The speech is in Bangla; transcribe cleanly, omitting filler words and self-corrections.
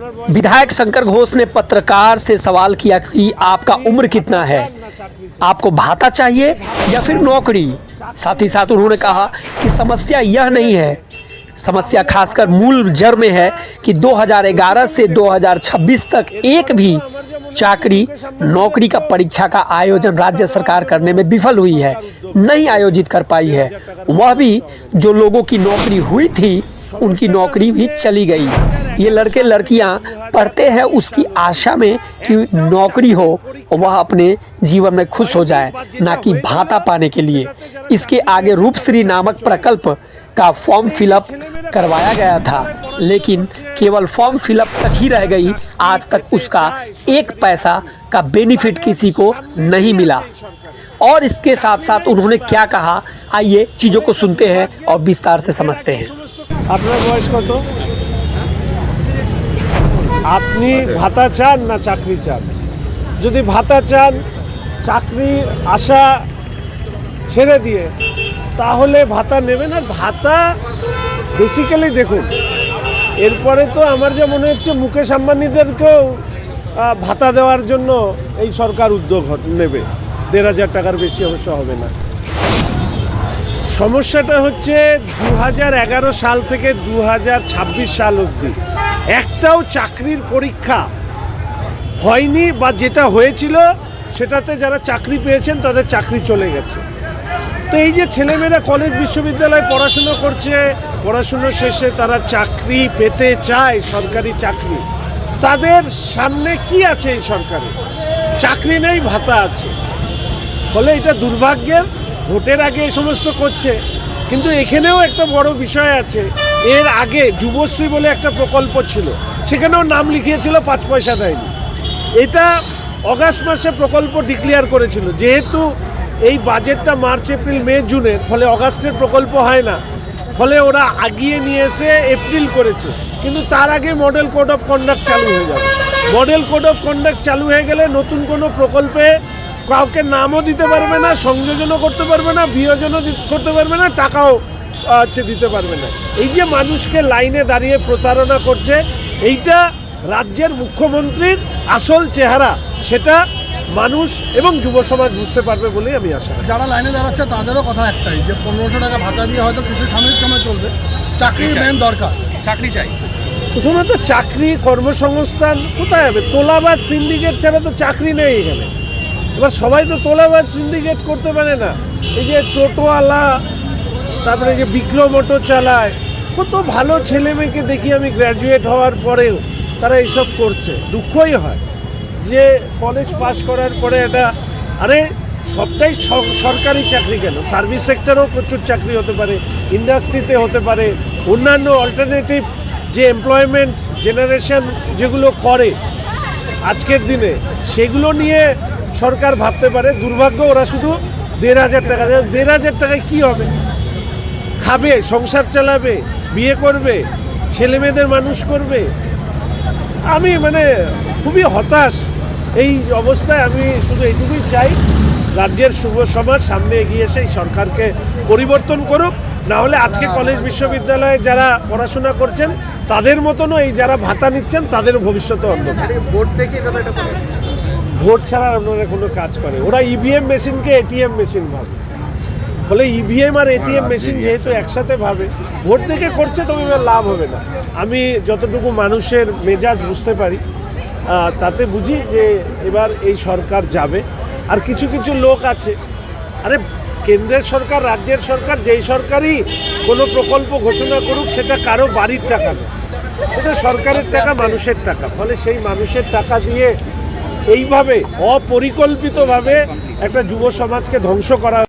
विधायक शंकर घोष ने पत्रकार से सवाल किया कि आपका उम्र कितना है, आपको भाता चाहिए या फिर नौकरी। साथ ही साथ उन्होंने कहा कि समस्या यह नहीं है, समस्या खासकर मूल जड़ में है कि 2011 से 2026 तक एक भी चाकरी नौकरी का परीक्षा का आयोजन राज्य सरकार करने में विफल हुई है, नहीं आयोजित कर पाई है। वह भी जो लोगों की नौकरी हुई थी उनकी नौकरी भी चली गई। ये लड़के लड़कियां पढ़ते हैं उसकी आशा में कि नौकरी हो और वह अपने जीवन में खुश हो जाए, ना कि भाता पाने के लिए। इसके आगे रूपश्री नामक प्रकल्प का फॉर्म फिलअप करवाया गया था, लेकिन केवल फॉर्म फिलअप तक ही रह गई। आज तक उसका एक पैसा का बेनिफिट किसी को नहीं मिला। और इसके साथ साथ उन्होंने क्या कहा, आइए चीज़ों को सुनते हैं और विस्तार से समझते हैं। আপনার বয়স কত? আপনি ভাতা চান না চাকরি চান? যদি ভাতা চান, চাকরি আশা ছেড়ে দিয়ে তাহলে ভাতা নেবেন। আর ভাতা বেসিক্যালি দেখুন, এরপরে তো আমার যা মনে হচ্ছে মুকেশ আম্বানিদেরকেও ভাতা দেওয়ার জন্য এই সরকার উদ্যোগ নেবে। ১,৫০০ টাকার বেশি অবশ্য হবে না। সমস্যাটা হচ্ছে 2011 সাল থেকে 2026 সাল অবধি একটাও চাকরির পরীক্ষা হয়নি, বা যেটা হয়েছিল সেটাতে যারা চাকরি পেয়েছেন তাদের চাকরি চলে গেছে। তো এই যে ছেলেমেয়েরা কলেজ বিশ্ববিদ্যালয়ে পড়াশুনো করছে, পড়াশুনো শেষে তারা চাকরি পেতে চায়, সরকারি চাকরি, তাদের সামনে কি আছে? এই সরকারে চাকরি নেই, ভাতা আছে। ফলে এটা দুর্ভাগ্যের। ভোটের আগে এই সমস্ত করছে, কিন্তু এখানেও একটা বড় বিষয় আছে। এর আগে যুবশ্রী বলে একটা প্রকল্প ছিল, সেখানেও নাম লিখিয়েছিল, 5 পয়সা দেয়নি। এটা অগাস্ট মাসে প্রকল্প ডিক্লেয়ার করেছিল, যেহেতু এই বাজেটটা মার্চ এপ্রিল মে জুনের, ফলে অগাস্টের প্রকল্প হয় না, ফলে ওরা আগিয়ে নিয়ে এসে এপ্রিল করেছে। কিন্তু তার আগে মডেল কোড অফ কন্ডাক্ট চালু হয়ে যাবে। মডেল কোড অফ কন্ডাক্ট চালু হয়ে গেলে নতুন কোনো প্রকল্পে কাউকে নামও দিতে পারবে না, সংযোজনও করতে পারবে না, বিয়োজনও করতে পারবে না, টাকাও দিতে পারবে না। এই যে মানুষকে লাইনে দাঁড়িয়ে প্রতারণা করছে, এইটা রাজ্যের মুখ্যমন্ত্রীর আসল চেহারা, সেটা মানুষ এবং যুব সমাজ বুঝতে পারবে বলেই আমি আশা করি। যারা লাইনে দাঁড়াচ্ছে তাদেরও কথা একটাই, যে 1500 টাকা ভাতা দিয়ে হয়তো কিছু সাময়িক সময় চলবে, চাকরির মেন দরকার, চাকরি চাই। প্রথমত চাকরি, কর্মসংস্থান কোথায় হবে? তোলাবাজ সিন্ডিকেট ছাড়া তো চাকরি নেই এখানে। এবার সবাই তো তোলাবাজ সিন্ডিকেট করতে পারে না। এই যে টোটোওয়ালা, তারপরে যে বিক্রম অটো চালায়, কত ভালো ছেলে মেয়েকে দেখি আমি গ্র্যাজুয়েট হওয়ার পরেও তারা এইসব করছে। দুঃখই হয় যে কলেজ পাস করার পরে এটা, আরে সবটাই সরকারি চাকরি কেন? সার্ভিস সেক্টরেও প্রচুর চাকরি হতে পারে, ইন্ডাস্ট্রিতে হতে পারে, অন্যান্য অল্টারনেটিভ যে এমপ্লয়মেন্ট জেনারেশন যেগুলো করে আজকের দিনে, সেগুলো নিয়ে সরকার ভাবতে পারে। দুর্ভাগ্য, ওরা শুধু ১,৫০০ টাকা দেয়। ১,৫০০ টাকায় কী হবে? খাবে, সংসার চালাবে, বিয়ে করবে, ছেলে মেয়েদের মানুষ করবে। আমি খুবই হতাশ এই অবস্থায়। আমি শুধু এইটুকুই চাই, রাজ্যের যুব সমাজ সামনে এগিয়ে এসে এই সরকারকে পরিবর্তন করুক। না হলে আজকে কলেজ বিশ্ববিদ্যালয়ে যারা পড়াশোনা করছেন তাদের মতনও এই যারা ভাতা নিচ্ছেন তাদের ভবিষ্যতে অন্ধকার। ভোট দেখে কথাটা বলে, ভোট ছাড়া ওনারা কোনো কাজ করে। ওরা ইভিএম মেশিনকে এটিএম মেশিন ভাবে। ফলে ইভিএম আর এটিএম মেশিন যেহেতু একসাথে ভাবে, ভোট দেখে করছে, তবে এবার লাভ হবে না। আমি যতটুকু মানুষের মেজাজ বুঝতে পারি, তাতে বুঝি যে এবার এই সরকার যাবে। আর কিছু কিছু লোক আছে, আরে কেন্দ্রের সরকার, রাজ্যের সরকার, যেই সরকারই কোনো প্রকল্প ঘোষণা করুক, সেটা কারো বাড়ির টাকা না, সেটা সরকারের টাকা, মানুষের টাকা। ফলে সেই মানুষের টাকা দিয়ে এইভাবে অপরিকল্পিতভাবে একটা যুব সমাজকে ধ্বংস করা